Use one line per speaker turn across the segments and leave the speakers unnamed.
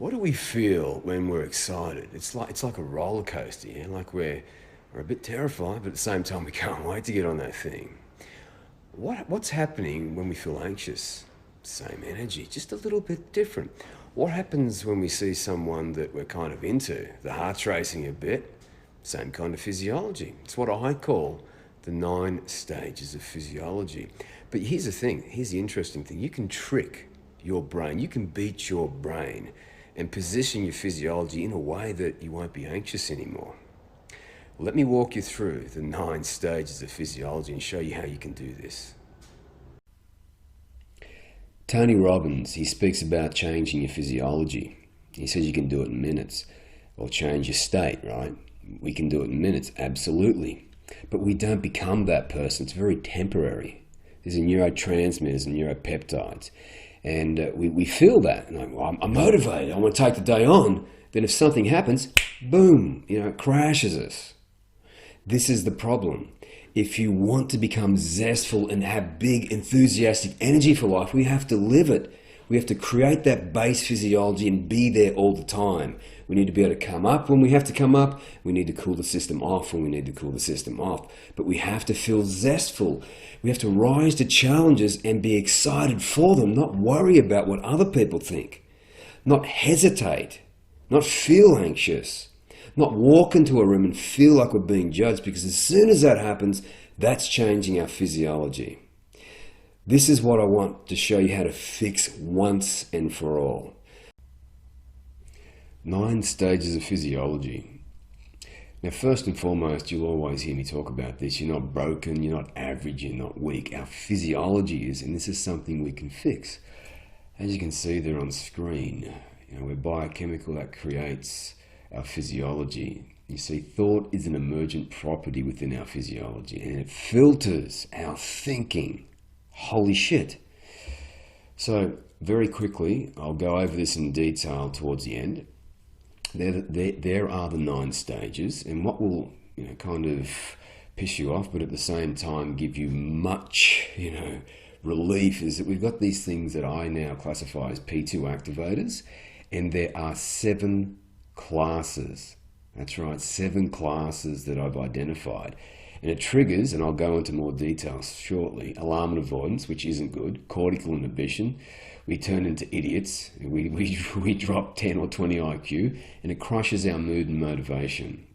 What do we feel when we're excited? It's like a roller coaster, yeah? Like we're a bit terrified, but at the same time we can't wait to get on that thing. What's happening when we feel anxious? Same energy, just a little bit different. What happens when we see someone that we're kind of into? The heart's racing a bit, same kind of physiology. It's what I call the 9 stages of physiology. But here's the thing, here's the interesting thing. You can trick your brain, you can beat your brain and position your physiology in a way that you won't be anxious anymore. Let me walk you through the 9 stages of physiology and show you how you can do this. Tony Robbins, he speaks about changing your physiology. He says you can do it in minutes, or change your state, right? We can do it in minutes, absolutely. But we don't become that person. It's very temporary. There's neurotransmitters and neuropeptides. And we feel that. Like, well, I'm motivated. I want to take the day on. Then if something happens, boom, it crashes us. This is the problem. If you want to become zestful and have big, enthusiastic energy for life, we have to live it. We have to create that base physiology and be there all the time. We need to be able to come up when we have to come up. We need to cool the system off when we need to cool the system off. But we have to feel zestful. We have to rise to challenges and be excited for them, not worry about what other people think. Not hesitate, not feel anxious, not walk into a room and feel like we're being judged, because as soon as that happens, that's changing our physiology. This is what I want to show you how to fix once and for all. 9 stages of physiology. Now, first and foremost, you'll always hear me talk about this. You're not broken, you're not average, you're not weak. Our physiology is, and this is something we can fix. As you can see there on screen, we're biochemical, that creates our physiology. You see, thought is an emergent property within our physiology, and it filters our thinking. Holy shit. So, very quickly, I'll go over this in detail towards the end. There are the 9 stages, and what will kind of piss you off, but at the same time give you much relief, is that we've got these things that I now classify as P2 activators, and there are 7 classes. That's right, 7 classes that I've identified. And it triggers, and I'll go into more details shortly, alarm and avoidance, which isn't good, cortical inhibition. We turn into idiots, we drop 10 or 20 IQ, and it crushes our mood and motivation.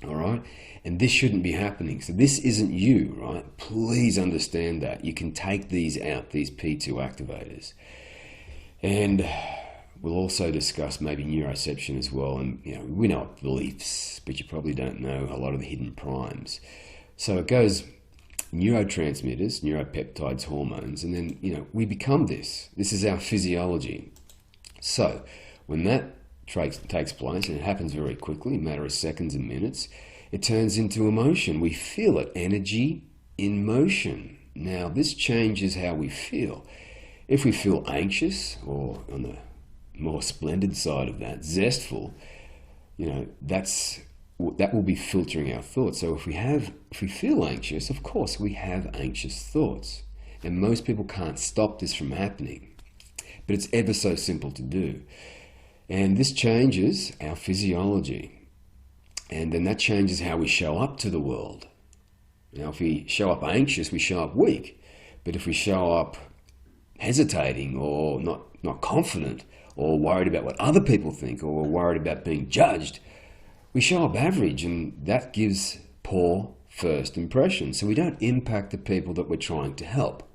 All right? And this shouldn't be happening. So this isn't you, right? Please understand that. You can take these out, these P2 activators. And we'll also discuss maybe neuroception as well. And we know beliefs, but you probably don't know a lot of the hidden primes. So it goes neurotransmitters, neuropeptides, hormones, and then we become this. This is our physiology. So when that takes place, and it happens very quickly, a matter of seconds and minutes, it turns into emotion. We feel it, energy in motion. Now this changes how we feel. If we feel anxious, or on the more splendid side of that, zestful, that will be filtering our thoughts. So if we feel anxious, of course we have anxious thoughts, and most people can't stop this from happening, but it's ever so simple to do. And this changes our physiology, and then that changes how we show up to the world. Now if we show up anxious, we show up weak, but if we show up hesitating or not confident, or worried about what other people think, or worried about being judged, we show up average, and that gives poor first impression. So we don't impact the people that we're trying to help.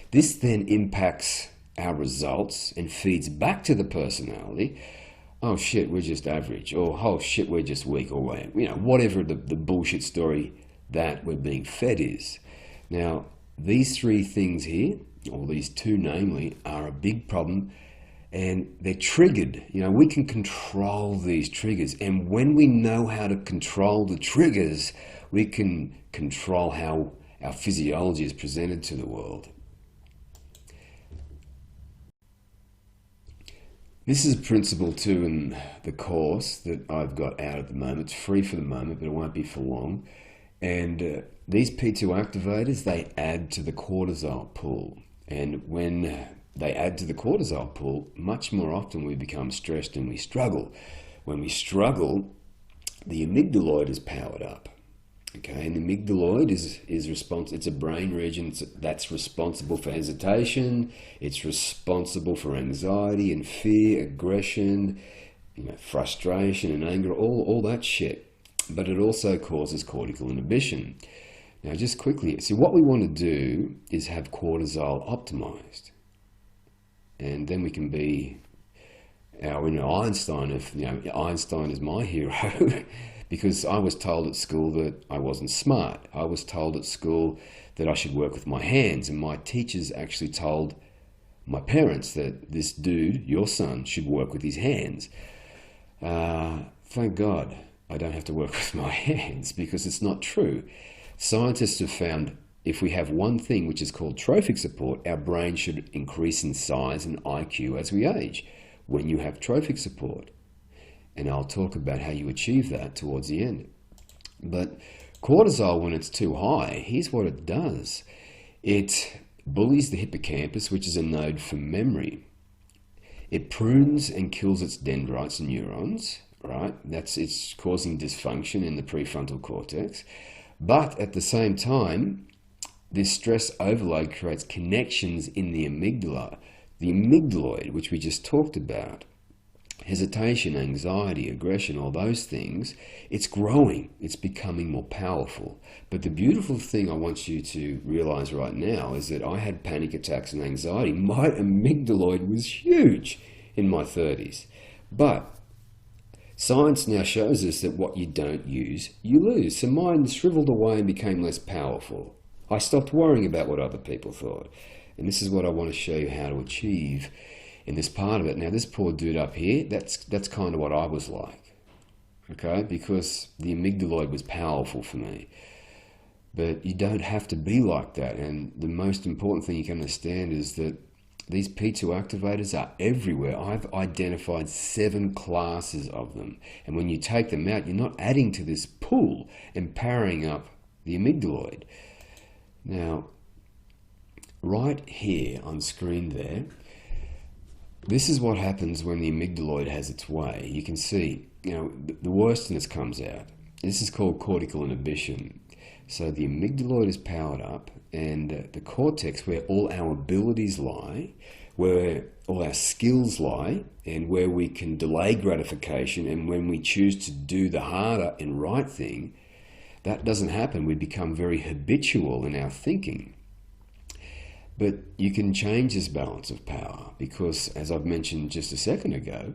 This then impacts our results and feeds back to the personality. Oh shit, we're just average, or oh shit, we're just weak, or whatever the bullshit story that we're being fed is. Now, these 3 things here, or these 2 namely, are a big problem. And they're triggered. We can control these triggers. And when we know how to control the triggers, we can control how our physiology is presented to the world. This is a principle too in the course that I've got out at the moment. It's free for the moment, but it won't be for long. And these P2 activators, they add to the cortisol pool. And when they add to the cortisol pool, much more often we become stressed and we struggle. When we struggle, the amygdaloid is powered up. Okay, and the amygdaloid is responsible. It's a brain region that's responsible for hesitation. It's responsible for anxiety and fear, aggression, frustration and anger, all that shit. But it also causes cortical inhibition. Now, just quickly, see, what we want to do is have cortisol optimized, and then we can be our inner Einstein. Einstein is my hero. Because I was told at school that I wasn't smart. I was told at school that I should work with my hands, and my teachers actually told my parents that this dude, your son, should work with his hands. Thank God I don't have to work with my hands, because it's not true. Scientists have found if we have one thing which is called trophic support, our brain should increase in size and IQ as we age when you have trophic support. And I'll talk about how you achieve that towards the end. But cortisol, when it's too high, here's what it does. It bullies the hippocampus, which is a node for memory. It prunes and kills its dendrites and neurons, right? It's causing dysfunction in the prefrontal cortex. But at the same time, this stress overload creates connections in the amygdala, the amygdaloid, which we just talked about. Hesitation, anxiety, aggression, all those things, it's growing, it's becoming more powerful. But the beautiful thing I want you to realize right now is that I had panic attacks and anxiety. My amygdaloid was huge in my 30s. But science now shows us that what you don't use, you lose. So mine shriveled away and became less powerful. I stopped worrying about what other people thought. And this is what I want to show you how to achieve in this part of it. Now, this poor dude up here, that's kind of what I was like, okay? Because the amygdaloid was powerful for me. But you don't have to be like that. And the most important thing you can understand is that these P2 activators are everywhere. I've identified 7 classes of them. And when you take them out, you're not adding to this pool and powering up the amygdaloid. Now, right here on screen there, this is what happens when the amygdaloid has its way. You can see, the worstiness comes out. This is called cortical inhibition. So the amygdaloid is powered up, and the cortex, where all our abilities lie, where all our skills lie, and where we can delay gratification, and when we choose to do the harder and right thing, that doesn't happen. We become very habitual in our thinking. But you can change this balance of power because, as I've mentioned just a second ago,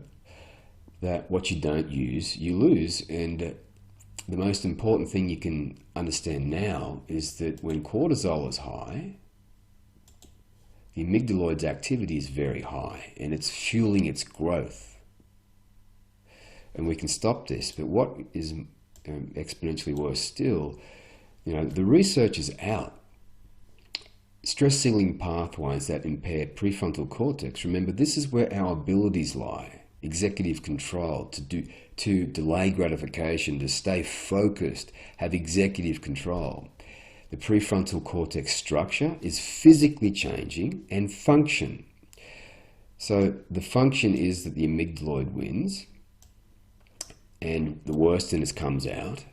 that what you don't use, you lose. And the most important thing you can understand now is that when cortisol is high, the amygdaloid's activity is very high and it's fueling its growth. And we can stop this. But what is exponentially worse still, the research is out. Stress signaling pathways that impair prefrontal cortex. Remember, this is where our abilities lie. Executive control, to delay gratification, to stay focused, have executive control. The prefrontal cortex structure is physically changing and function. So the function is that the amygdaloid wins and the worstiness comes out.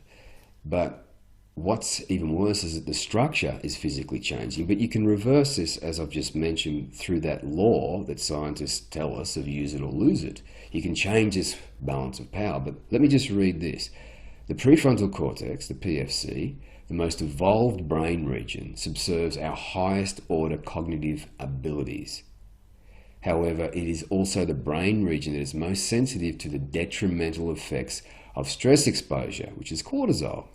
But what's even worse is that the structure is physically changing, but you can reverse this, as I've just mentioned, through that law that scientists tell us of use it or lose it. You can change this balance of power, but let me just read this. The prefrontal cortex, the PFC, the most evolved brain region, subserves our highest order cognitive abilities. However, it is also the brain region that is most sensitive to the detrimental effects of stress exposure, which is cortisol.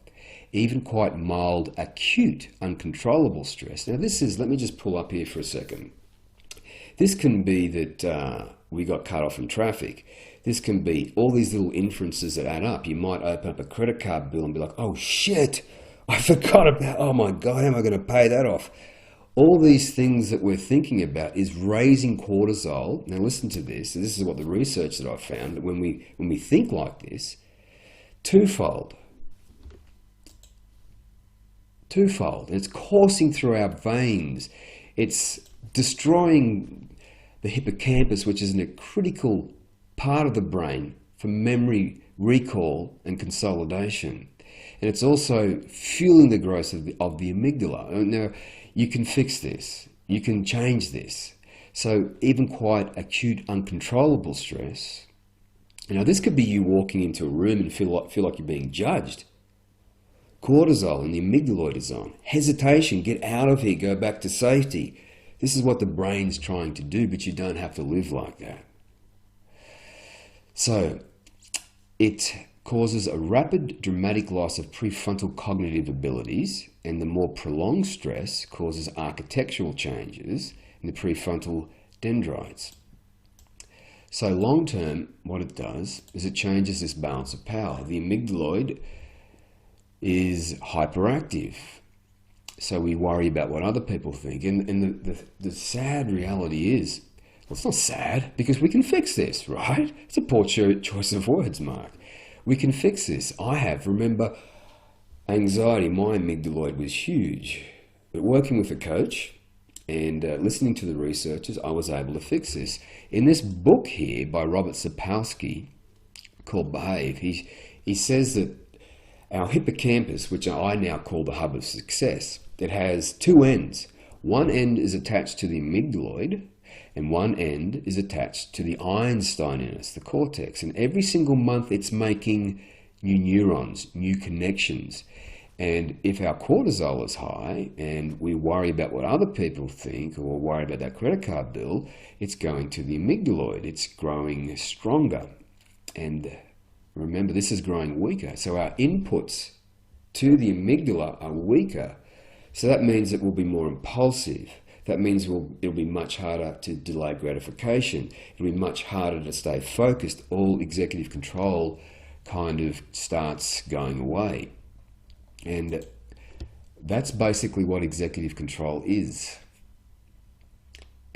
Even quite mild, acute, uncontrollable stress. Now let me just pull up here for a second. This can be that we got cut off in traffic. This can be all these little inferences that add up. You might open up a credit card bill and be like, oh shit, I forgot about, oh my God, how am I going to pay that off? All these things that we're thinking about is raising cortisol. Now listen to this. This is what the research that I've found, that when we think like this, twofold. It's coursing through our veins. It's destroying the hippocampus, which is a critical part of the brain for memory, recall, and consolidation. And it's also fueling the growth of the amygdala. Now, you can fix this. You can change this. So even quite acute, uncontrollable stress. This could be you walking into a room and feel like you're being judged. Cortisol and the amygdaloid is on. Hesitation, get out of here, go back to safety. This is what the brain's trying to do, but you don't have to live like that. So, it causes a rapid, dramatic loss of prefrontal cognitive abilities, and the more prolonged stress causes architectural changes in the prefrontal dendrites. So long term, what it does is it changes this balance of power. The amygdaloid is hyperactive. So we worry about what other people think. And the sad reality is, well, it's not sad, because we can fix this, right? It's a poor choice of words, Mark. We can fix this. Remember, anxiety, my amygdaloid was huge. But working with a coach and listening to the researchers, I was able to fix this. In this book here by Robert Sapolsky called Behave, he says that our hippocampus, which I now call the hub of success, it has two ends. One end is attached to the amygdaloid, and one end is attached to the Einstein in us, the cortex. And every single month it's making new neurons, new connections. And if our cortisol is high and we worry about what other people think, or worry about that credit card bill, it's going to the amygdaloid. It's growing stronger. And remember, this is growing weaker. So our inputs to the amygdala are weaker. So that means it will be more impulsive. That means it'll be much harder to delay gratification. It'll be much harder to stay focused. All executive control kind of starts going away. And that's basically what executive control is.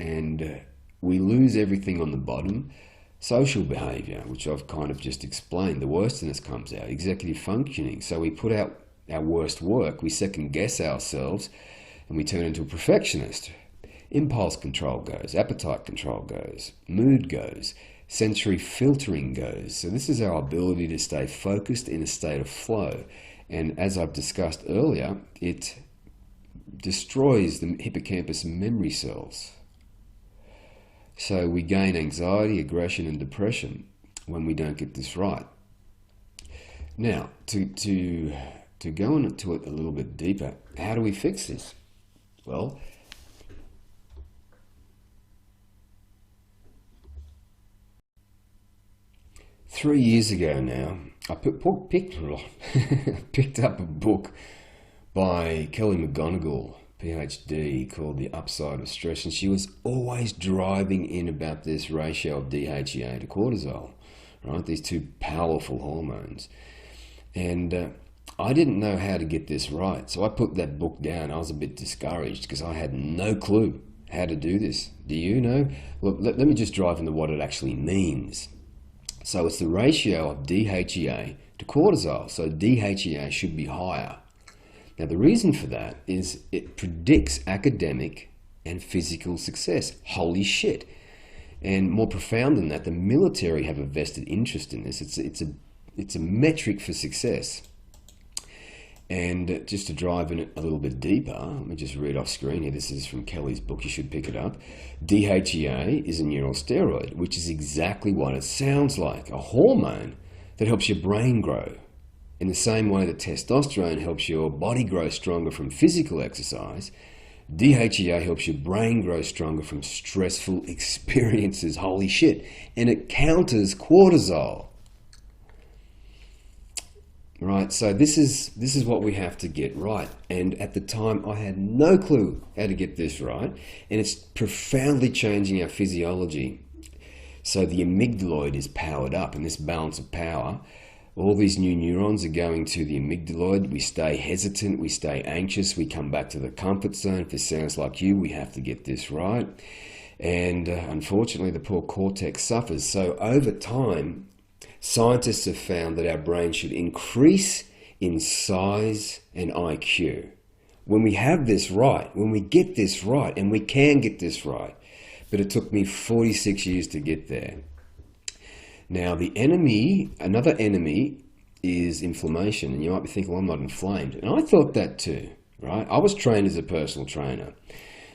And we lose everything on the bottom. Social behavior, which I've kind of just explained, the worstness comes out. Executive functioning. So we put out our worst work, we second guess ourselves, and we turn into a perfectionist. Impulse control goes, appetite control goes, mood goes, sensory filtering goes. So this is our ability to stay focused in a state of flow. And as I've discussed earlier, it destroys the hippocampus memory cells. So we gain anxiety, aggression, and depression when we don't get this right. Now, to go into it a little bit deeper, how do we fix this? Well, three years ago now, I picked up a book by Kelly McGonigal, PhD, called The Upside of Stress, and she was always driving in about this ratio of DHEA to cortisol, right? These two powerful hormones. And I didn't know how to get this right, so I put that book down. I was a bit discouraged because I had no clue how to do this. Do you know? Look, let me just drive into what it actually means. So it's the ratio of DHEA to cortisol. So DHEA should be higher. Now the reason for that is it predicts academic and physical success. Holy shit. And more profound than that, the military have a vested interest in this. It's a metric for success. And just to drive in it a little bit deeper, let me just read off screen here. This is from Kelly's book. You should pick it up. DHEA is a neural steroid, which is exactly what it sounds like. A hormone that helps your brain grow. In the same way that testosterone helps your body grow stronger from physical exercise, DHEA helps your brain grow stronger from stressful experiences. Holy shit. And it counters cortisol. Right, so this is what we have to get right. And at the time, I had no clue how to get this right. And it's profoundly changing our physiology. So the amygdaloid is powered up, and this balance of power, all these new neurons are going to the amygdaloid. We stay hesitant, we stay anxious, we come back to the comfort zone. If this sounds like you, we have to get this right. And unfortunately, the poor cortex suffers. So over time, scientists have found that our brain should increase in size and IQ. When we have this right, when we get this right, and we can get this right, but it took me 46 years to get there. Now, the enemy, another enemy, is inflammation. And you might be thinking, well, I'm not inflamed. And I thought that too, right? I was trained as a personal trainer.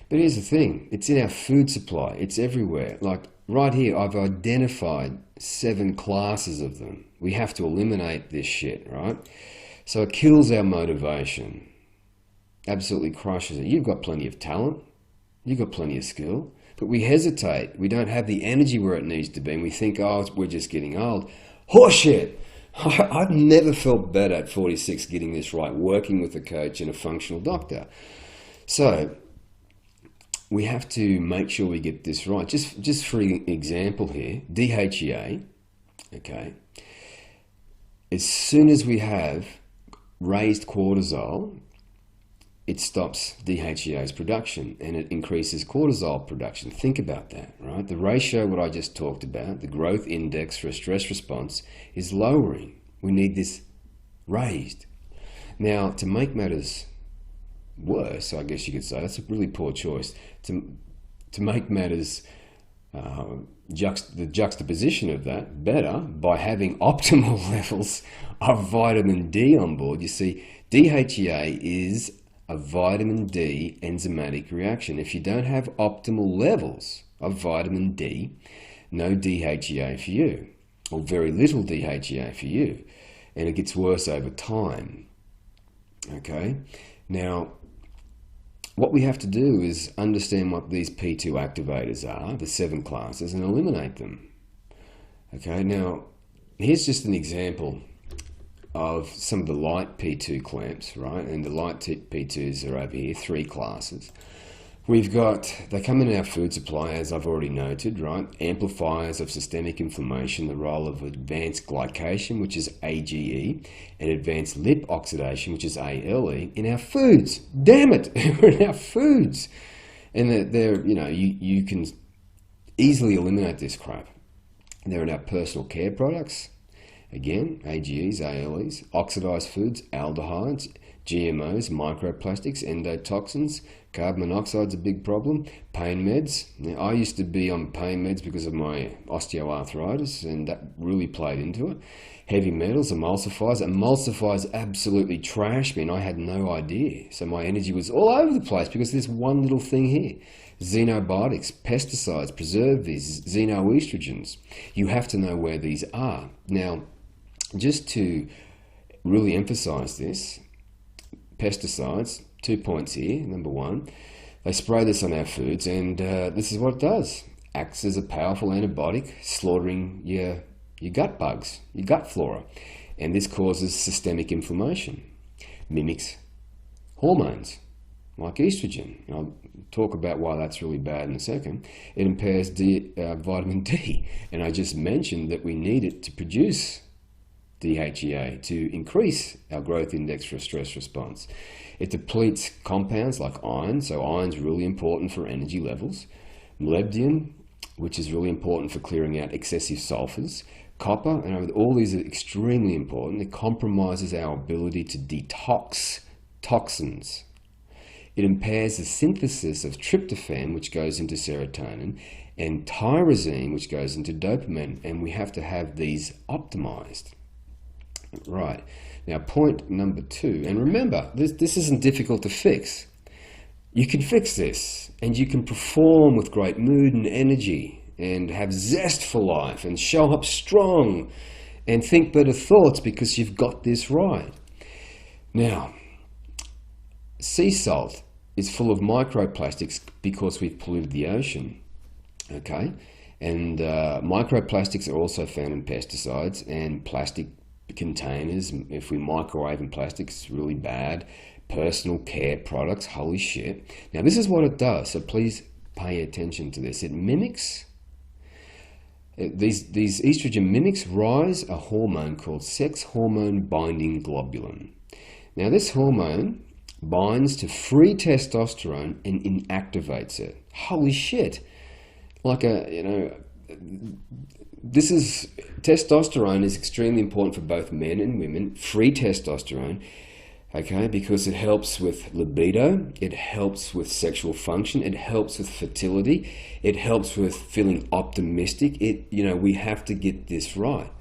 But here's the thing. It's in our food supply. It's everywhere. Like right here, I've identified 7 classes of them. We have to eliminate this shit, right? So it kills our motivation. Absolutely crushes it. You've got plenty of talent. You've got plenty of skill. But we hesitate. We don't have the energy where it needs to be. And we think, oh, we're just getting old. Horseshit! I've never felt better at 46 getting this right, working with a coach and a functional doctor. So we have to make sure we get this right. Just for example here, DHEA, okay, as soon as we have raised cortisol, it stops DHEA's production and it increases cortisol production. Think about that, right? The ratio, what I just talked about, the growth index for a stress response is lowering. We need this raised. Now, to make matters worse, I guess you could say, that's a really poor choice. To make matters, the juxtaposition of that better, by having optimal levels of vitamin D on board. You see, DHEA is a vitamin D enzymatic reaction. If you don't have optimal levels of vitamin D, no DHEA for you, or very little DHEA for you, and it gets worse over time. Okay, now what we have to do is understand what these P2 activators are, the 7 classes, and eliminate them. Okay, now here's just an example of some of the light P2 clamps, right? And the light P2s are over here, 3 classes. We've got, they come in our food supply, as I've already noted, right? Amplifiers of systemic inflammation, the role of advanced glycation, which is AGE, and advanced lip oxidation, which is ALE, in our foods. Damn it, we're in our foods. And they're you know, you can easily eliminate this crap. They're in our personal care products. Again, AGEs, ALEs, oxidized foods, aldehydes, GMOs, microplastics, endotoxins, carbon monoxide's a big problem, pain meds. Now, I used to be on pain meds because of my osteoarthritis, and that really played into it. Heavy metals, emulsifiers. Emulsifiers absolutely trashed me, and I had no idea. So my energy was all over the place because there's one little thing here. Xenobiotics, pesticides, preservatives, xenoestrogens. You have to know where these are. Now, just to really emphasize this, pesticides, 2 points here. Number 1, they spray this on our foods, and this is what it does. Acts as a powerful antibiotic, slaughtering your gut bugs, your gut flora. And this causes systemic inflammation. Mimics hormones, like estrogen. I'll talk about why that's really bad in a second. It impairs vitamin D. And I just mentioned that we need it to produce DHEA to increase our growth index for a stress response. It depletes compounds like iron, so iron's really important for energy levels. Molybdenum, which is really important for clearing out excessive sulfurs. Copper, and all these are extremely important. It compromises our ability to detox toxins. It impairs the synthesis of tryptophan, which goes into serotonin, and tyrosine, which goes into dopamine, and we have to have these optimized. Right, now point number 2, and remember, this isn't difficult to fix. You can fix this, and you can perform with great mood and energy, and have zest for life, and show up strong, and think better thoughts because you've got this right. Now, sea salt is full of microplastics because we've polluted the ocean, okay? And microplastics are also found in pesticides and plastic containers. If we microwave in plastic, it's really bad. Personal care products, holy shit. Now this is what it does, so please pay attention to this. It mimics, these estrogen mimics rise a hormone called sex hormone binding globulin. Now this hormone binds to free testosterone and inactivates it. Holy shit. Like testosterone is extremely important for both men and women. Free testosterone Okay, because it helps with libido, it helps with sexual function, it helps with fertility, it helps with feeling optimistic. We have to get this right.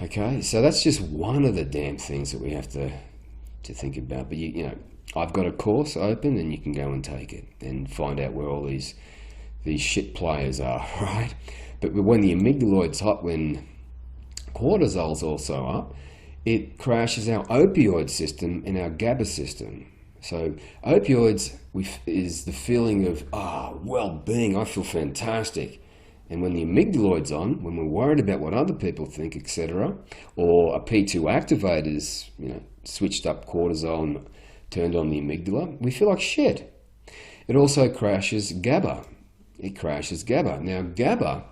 Okay, so that's just one of the damn things that we have to think about. But I've got a course open, and you can go and take it and find out where all these shit players are, right? But when the amygdaloid's hot, when cortisol's also up, it crashes our opioid system and our GABA system. So opioids is the feeling of well-being. I feel fantastic. And when the amygdaloid's on, when we're worried about what other people think, etc., or a P2 activator's switched up cortisol and turned on the amygdala, we feel like shit. It also crashes GABA. It crashes GABA. Now GABA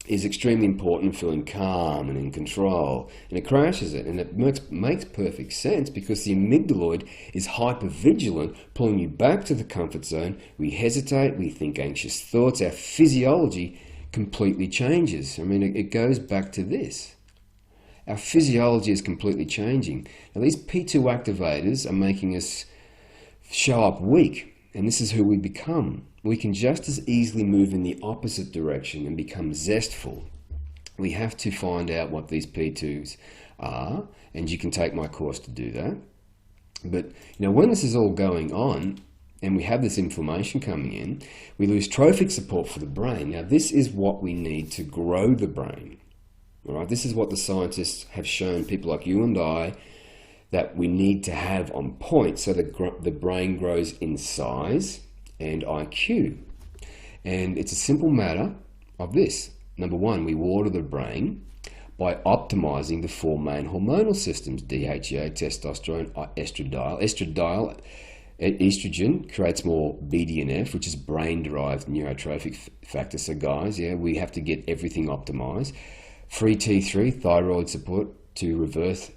is extremely important in feeling calm and in control, and it crashes it, and it makes perfect sense because the amygdaloid is hypervigilant, pulling you back to the comfort zone. We hesitate, we think anxious thoughts, our physiology completely changes. I mean, it goes back to this. Our physiology is completely changing. Now these P2 activators are making us show up weak, and this is who we become. We can just as easily move in the opposite direction and become zestful. We have to find out what these P2s are, and you can take my course to do that. But when this is all going on and we have this inflammation coming in, we lose trophic support for the brain. Now this is what we need to grow the brain. All right, this is what the scientists have shown people like you and I that we need to have on point so that the brain grows in size and IQ. And it's a simple matter of this. Number one, we water the brain by optimizing the four main hormonal systems: DHEA, testosterone, estradiol. Estrogen creates more BDNF, which is brain-derived neurotrophic factor. So guys, we have to get everything optimized. Free T3, thyroid support to reverse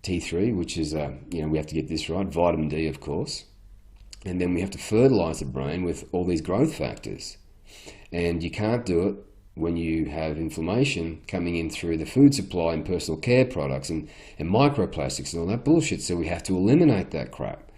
T3, which is, we have to get this right. Vitamin D, of course. And then we have to fertilize the brain with all these growth factors. And you can't do it when you have inflammation coming in through the food supply and personal care products and microplastics and all that bullshit. So we have to eliminate that crap.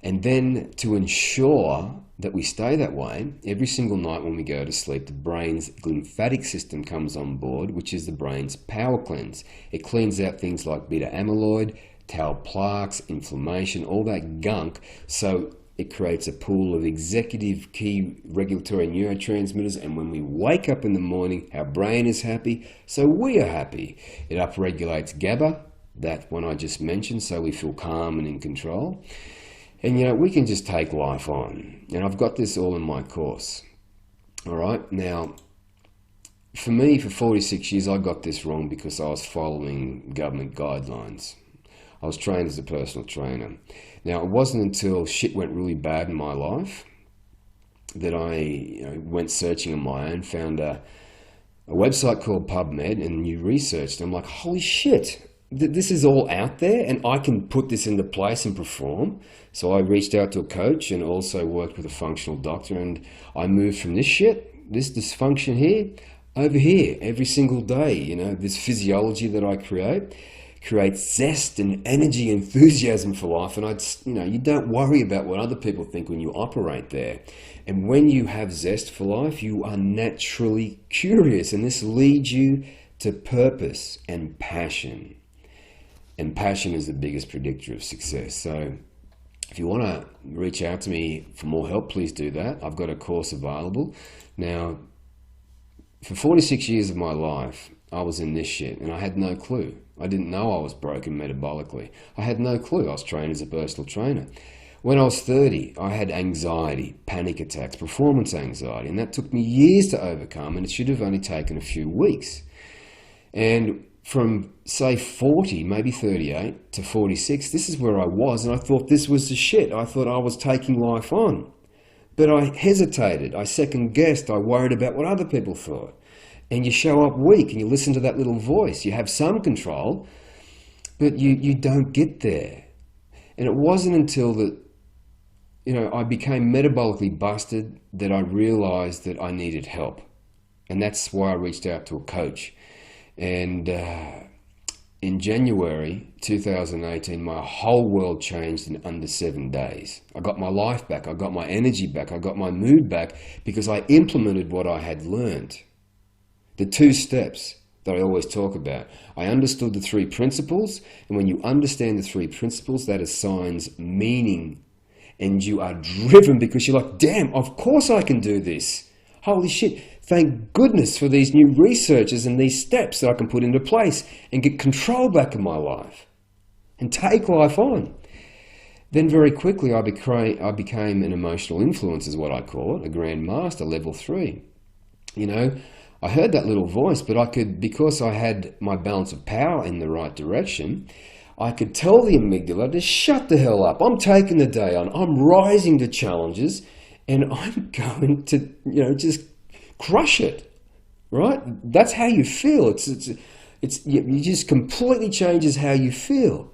And then to ensure that we stay that way, every single night when we go to sleep, the brain's lymphatic system comes on board, which is the brain's power cleanse. It cleans out things like beta amyloid, tau plaques, inflammation, all that gunk. So it creates a pool of executive key regulatory neurotransmitters, and when we wake up in the morning, our brain is happy, so we are happy. It upregulates GABA, that one I just mentioned, so we feel calm and in control. And we can just take life on. And I've got this all in my course. All right, now, for me, for 46 years, I got this wrong because I was following government guidelines. I was trained as a personal trainer. Now, it wasn't until shit went really bad in my life that I went searching on my own, found a website called PubMed and you researched. I'm like, holy shit, this is all out there and I can put this into place and perform. So I reached out to a coach and also worked with a functional doctor, and I moved from this shit, this dysfunction here, over here every single day. This physiology that I creates zest and energy, enthusiasm for life. And you don't worry about what other people think when you operate there. And when you have zest for life, you are naturally curious, and this leads you to purpose and passion. And passion is the biggest predictor of success. So if you want to reach out to me for more help, please do that. I've got a course available. Now, for 46 years of my life, I was in this shit and I had no clue. I didn't know I was broken metabolically. I had no clue. I was trained as a personal trainer. When I was 30, I had anxiety, panic attacks, performance anxiety, and that took me years to overcome, and it should have only taken a few weeks. And from, say, 40, maybe 38 to 46, this is where I was, and I thought this was the shit. I thought I was taking life on. But I hesitated, I second-guessed, I worried about what other people thought. And you show up weak, and you listen to that little voice. You have some control, but you don't get there. And it wasn't until that, I became metabolically busted that I realized that I needed help. And that's why I reached out to a coach. And in January 2018, my whole world changed in under 7 days. I got my life back, I got my energy back, I got my mood back because I implemented what I had learned. The 2 steps that I always talk about. I understood the 3 principles, and when you understand the 3 principles, that assigns meaning, and you are driven because you're like, damn, of course I can do this. Holy shit, thank goodness for these new researches and these steps that I can put into place and get control back in my life and take life on. Then very quickly I became an emotional influence, is what I call it, a Grand Master, level 3. You know, I heard that little voice, but I could, because I had my balance of power in the right direction, I could tell the amygdala to shut the hell up. I'm taking the day on. I'm rising to challenges, and I'm going to, you know, just crush it. Right? That's how you feel. It just completely changes how you feel.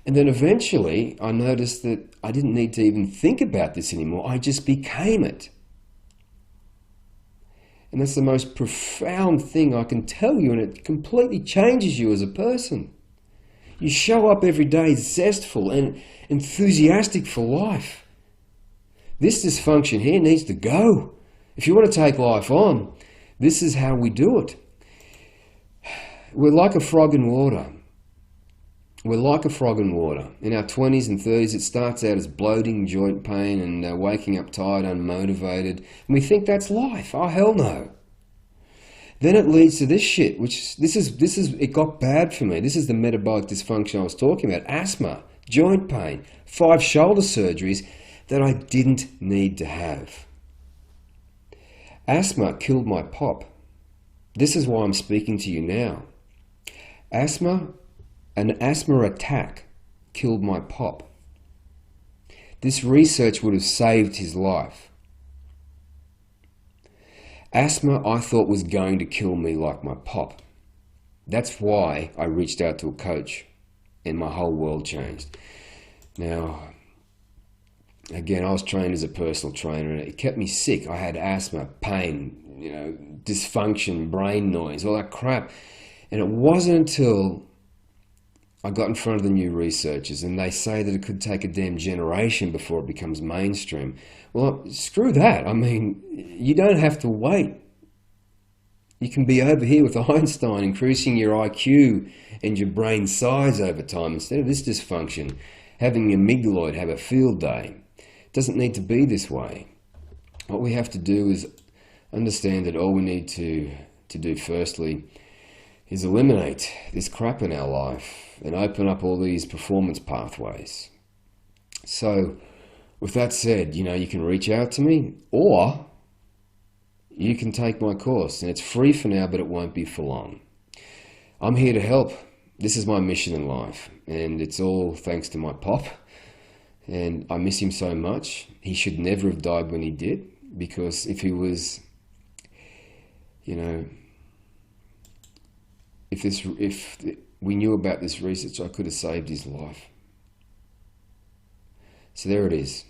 And then eventually, I noticed that I didn't need to even think about this anymore. I just became it. And that's the most profound thing I can tell you, and it completely changes you as a person. You show up every day zestful and enthusiastic for life. This dysfunction here needs to go. If you want to take life on, this is how we do it. We're like a frog in water. We're like a frog in water. In our 20s and 30s, it starts out as bloating, joint pain, and waking up tired, unmotivated. And we think that's life. Oh, hell no. Then it leads to this shit, which it got bad for me. This is the metabolic dysfunction I was talking about. Asthma, joint pain, 5 shoulder surgeries that I didn't need to have. Asthma killed my pop. This is why I'm speaking to you now. An asthma attack killed my pop. This research would have saved his life. Asthma, I thought, was going to kill me like my pop. That's why I reached out to a coach, and my whole world changed. Now, again, I was trained as a personal trainer, and it kept me sick. I had asthma, pain, you know, dysfunction, brain noise, all that crap. And it wasn't until I got in front of the new researchers, and they say that it could take a damn generation before it becomes mainstream. Well, screw that. I mean, you don't have to wait. You can be over here with Einstein, increasing your IQ and your brain size over time instead of this dysfunction, having the amygdaloid have a field day. It doesn't need to be this way. What we have to do is understand that all we need to do firstly is eliminate this crap in our life and open up all these performance pathways. So, with that said, you know, you can reach out to me, or you can take my course, and it's free for now, but it won't be for long. I'm here to help. This is my mission in life, and it's all thanks to my pop, and I miss him so much. He should never have died when he did, because if he was, you know, if we knew about this research, I could have saved his life. So there it is.